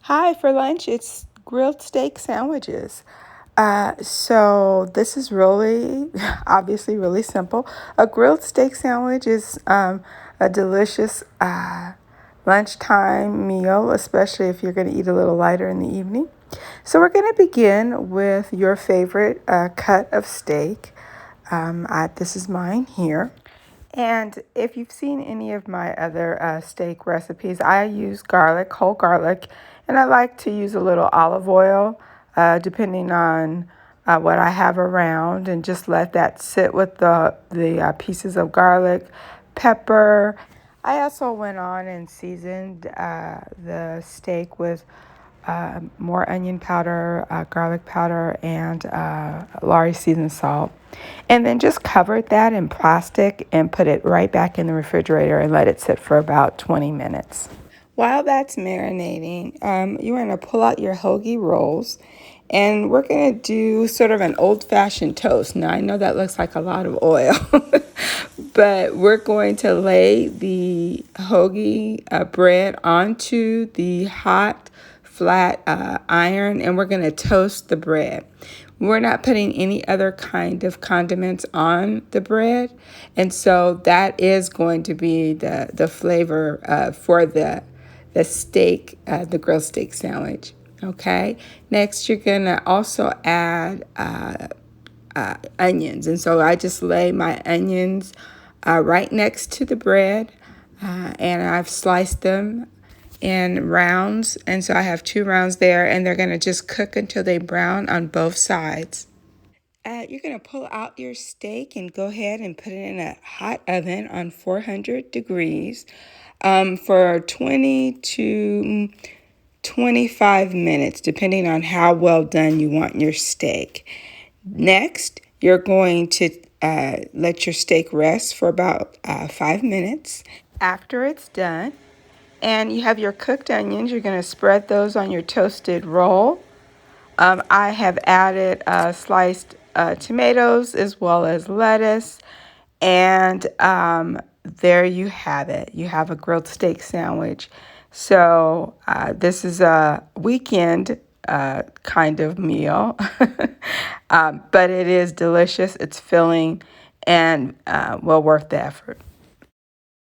Hi, for lunch it's grilled steak sandwiches. So this is really, obviously really simple. A grilled steak sandwich is a delicious lunchtime meal, especially if you're going to eat a little lighter in the evening. So we're going to begin with your favorite cut of steak. This is mine here. And if you've seen any of my other steak recipes, I use garlic, whole garlic, and I like to use a little olive oil, depending on what I have around, and just let that sit with the pieces of garlic, pepper. I also went on and seasoned the steak with more onion powder, garlic powder, and Lari seasoned salt. And then just covered that in plastic and put it right back in the refrigerator and let it sit for about 20 minutes. While that's marinating, you want to pull out your hoagie rolls and we're going to do sort of an old-fashioned toast. Now, I know that looks like a lot of oil, but we're going to lay the hoagie bread onto the hot, flat iron, and we're going to toast the bread. We're not putting any other kind of condiments on the bread, and so that is going to be the flavor for the steak, the grilled steak sandwich. Okay. Next, you're gonna also add onions, and so I just lay my onions right next to the bread, and I've sliced them in rounds, and so I have 2 rounds there, and they're gonna just cook until they brown on both sides. You're going to pull out your steak and go ahead and put it in a hot oven on 400 degrees for 20 to 25 minutes, depending on how well done you want your steak. Next, you're going to let your steak rest for about 5 minutes. After it's done, and you have your cooked onions, you're going to spread those on your toasted roll. I have added sliced tomatoes as well as lettuce. And there you have it. You have a grilled steak sandwich. So this is a weekend kind of meal, but it is delicious. It's filling and well worth the effort.